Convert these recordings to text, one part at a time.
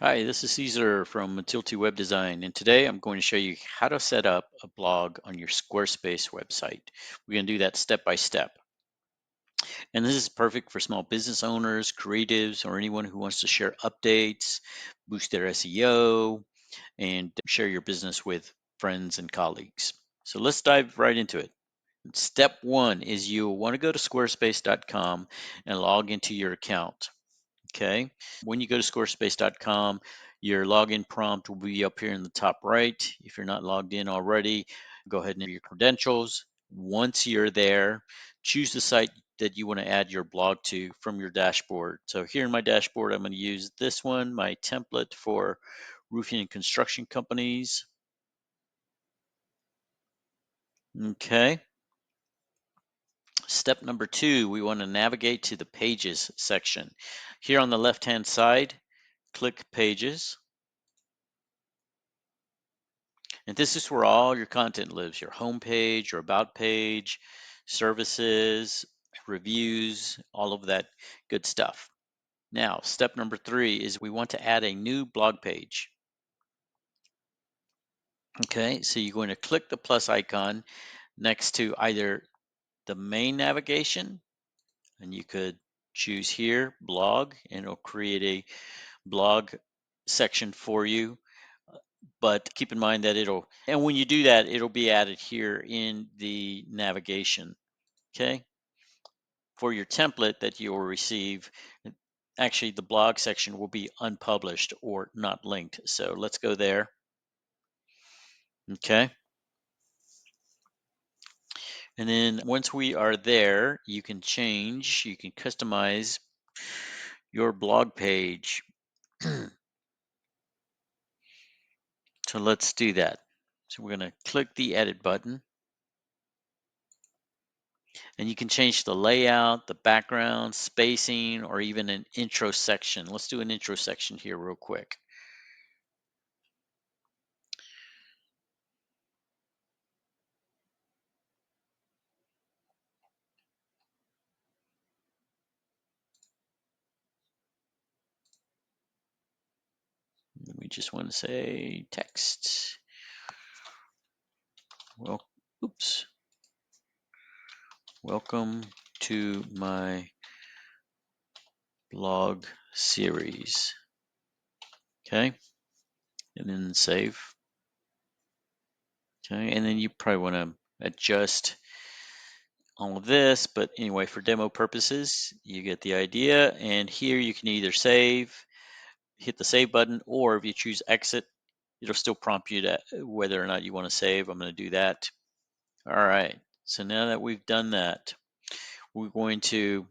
Hi, this is Caesar from Matilti Web Design, and today I'm going to show you how to set up a blog on your Squarespace website. We're going to do that step by step. And this is perfect for small business owners, creatives, or anyone who wants to share updates, boost their SEO, and share your business with friends and colleagues. So let's dive right into it. Step one is you'll want to go to squarespace.com and log into your account. Okay. When you go to squarespace.com, your login prompt will be up here in the top right. If you're not logged in already, go ahead and enter your credentials. Once you're there, choose the site that you want to add your blog to from your dashboard. So here in my dashboard, I'm going to use this one, my template for roofing and construction companies. Okay. Step number two, we want to navigate to the pages section. Here on the left-hand side, click pages. And this is where all your content lives, your home page, your about page, services, reviews, all of that good stuff. Now, step number three is we want to add a new blog page. Okay, so you're going to click the plus icon next to either the main navigation, and you could choose here, blog, and it'll create a blog section for you. But keep in mind that and when you do that, it'll be added here in the navigation. Okay. For your template that you will receive, actually the blog section will be unpublished or not linked. So let's go there. Okay. And then once we are there, you can customize your blog page. So let's do that. So we're going to click the edit button. And you can change the layout, the background, spacing, or even an intro section. Let's do an intro section here real quick. We just want to say text. Well, oops. Welcome to my blog series. Okay. And then save. Okay. And then you probably want to adjust all of this, but anyway, for demo purposes, you get the idea. And here you can either hit the save button, or if you choose exit, it'll still prompt you to whether or not you want to save. I'm going to do that. All right. So now that we've done that, we're going to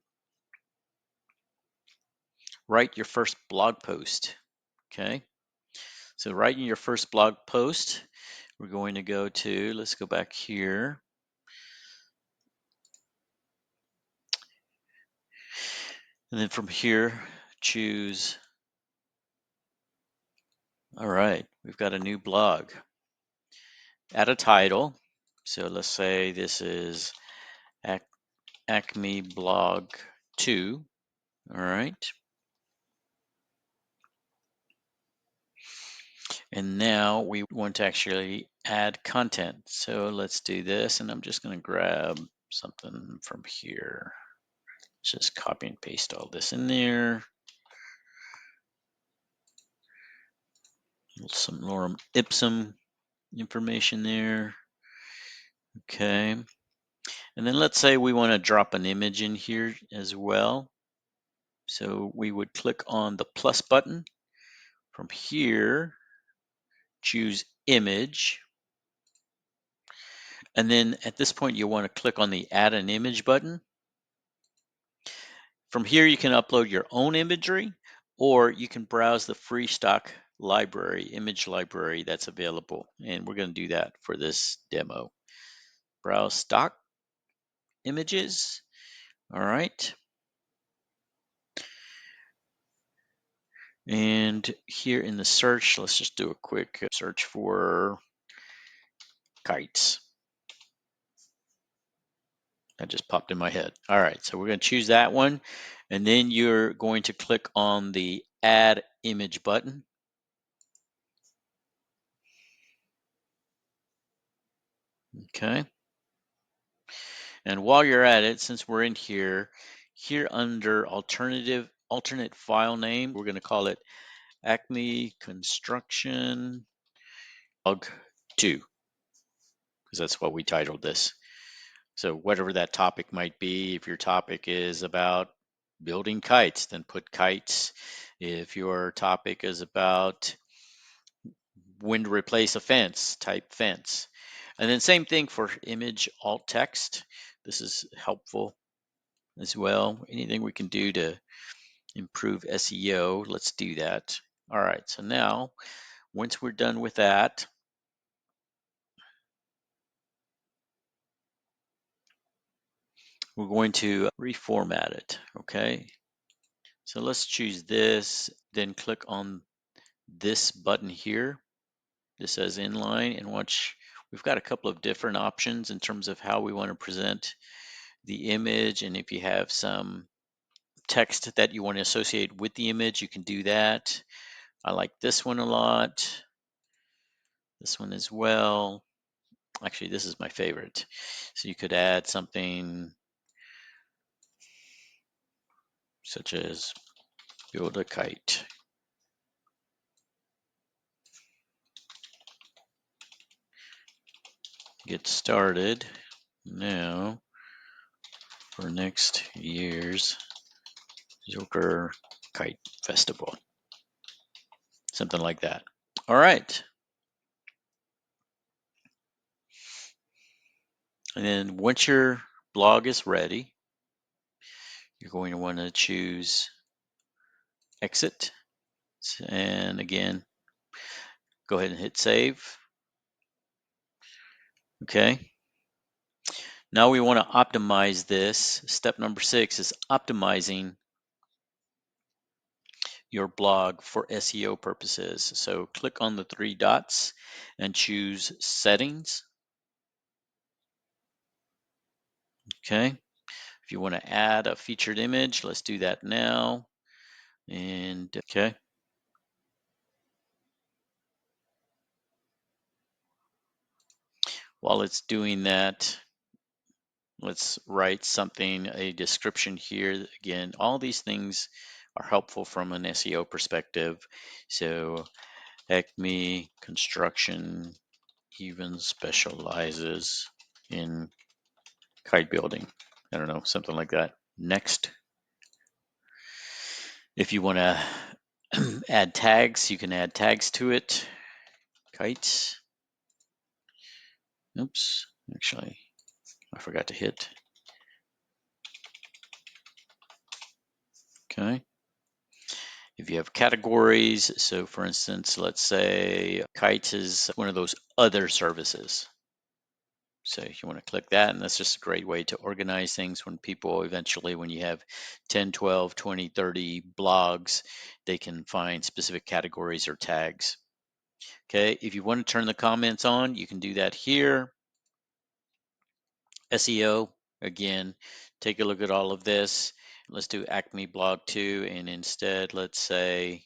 write your first blog post. Okay. So writing your first blog post, we're going to let's go back here. And then from here, choose. All right. We've got a new blog. Add a title. So let's say this is Acme Blog 2. All right. And now we want to actually add content. So let's do this. And I'm just going to grab something from here. Just copy and paste all this in there. Some lorem ipsum information there. Okay. And then let's say we want to drop an image in here as well. So we would click on the plus button. From here, choose image. And then at this point, you want to click on the add an image button. From here, you can upload your own imagery, or you can browse the free stock image library that's available. And we're going to do that for this demo. Browse stock images. All right. And here in the search, let's just do a quick search for kites. That just popped in my head. All right, so we're going to choose that one. And then you're going to click on the add image button. Okay. And while you're at it, since we're in here under alternate file name, we're going to call it Acme Construction Blog 2, because that's what we titled this. So whatever that topic might be, if your topic is about building kites, then put kites. If your topic is about when to replace a fence, type fence. And then same thing for image alt text. This is helpful as well. Anything we can do to improve SEO, let's do that. All right, so now once we're done with that, we're going to reformat it, okay? So let's choose this, then click on this button here. This says inline, and watch, we've got a couple of different options in terms of how we want to present the image, and if you have some text that you want to associate with the image, you can do that. I like this one a lot. This one as well. Actually, this is my favorite. So you could add something such as build a kite. Get started now for next year's Joker Kite Festival. Something like that. All right. And then once your blog is ready, you're going to want to choose exit. And again, go ahead and hit save. Okay. Now we want to optimize this. Step number 6 is optimizing your blog for SEO purposes. So click on the 3 dots and choose settings. Okay. If you want to add a featured image, let's do that now. And okay. While it's doing that, let's write something, a description here. Again, all these things are helpful from an SEO perspective. So Acme Construction even specializes in kite building. I don't know, something like that. Next. If you want to add tags, you can add tags to it. Kites. Oops, actually, I forgot to hit. Okay. If you have categories, so for instance, let's say kites is one of those other services. So you want to click that, and that's just a great way to organize things when people eventually, when you have 10, 12, 20, 30 blogs, they can find specific categories or tags. Okay, if you want to turn the comments on, you can do that here. SEO, again, take a look at all of this. Let's do Acme Blog 2, and instead, let's say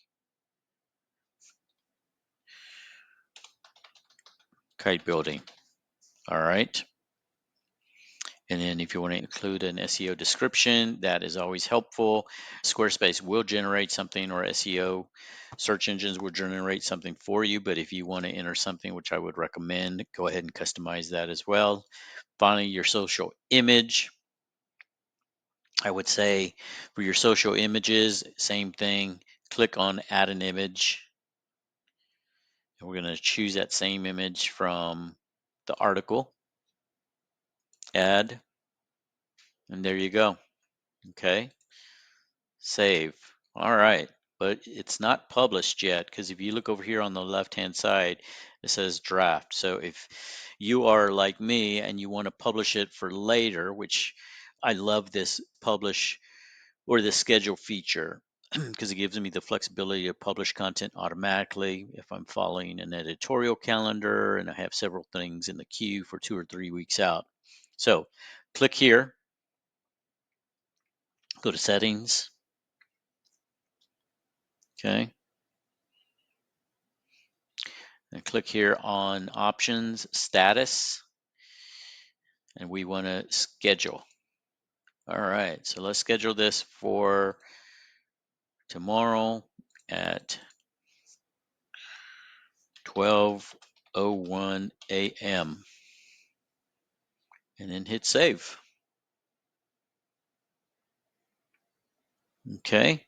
kite building. All right. And then if you want to include an SEO description, that is always helpful. Squarespace will generate something, or SEO search engines will generate something for you. But if you want to enter something, which I would recommend, go ahead and customize that as well. Finally, your social image. I would say for your social images, same thing. Click on add an image. And we're going to choose that same image from the article. Add. And there you go. Okay. Save. All right. But it's not published yet, because if you look over here on the left-hand side, it says draft. So if you are like me and you want to publish it for later, which I love this publish or the schedule feature, because it gives me the flexibility to publish content automatically if I'm following an editorial calendar and I have several things in the queue for 2 or 3 weeks out. So click here, go to settings. Okay. And click here on options, status. and we want to schedule. All right, so let's schedule this for tomorrow at 12:01 a.m. and then hit save. Okay.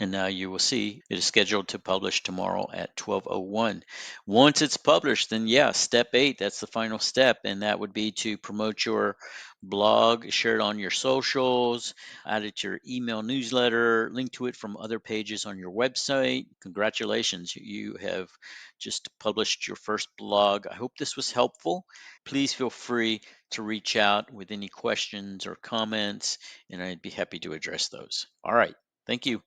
And now you will see it is scheduled to publish tomorrow at 12:01. Once it's published, then yeah, step 8, that's the final step. And that would be to promote your blog, share it on your socials, add it to your email newsletter, link to it from other pages on your website. Congratulations, you have just published your first blog. I hope this was helpful. Please feel free to reach out with any questions or comments, and I'd be happy to address those. All right. Thank you.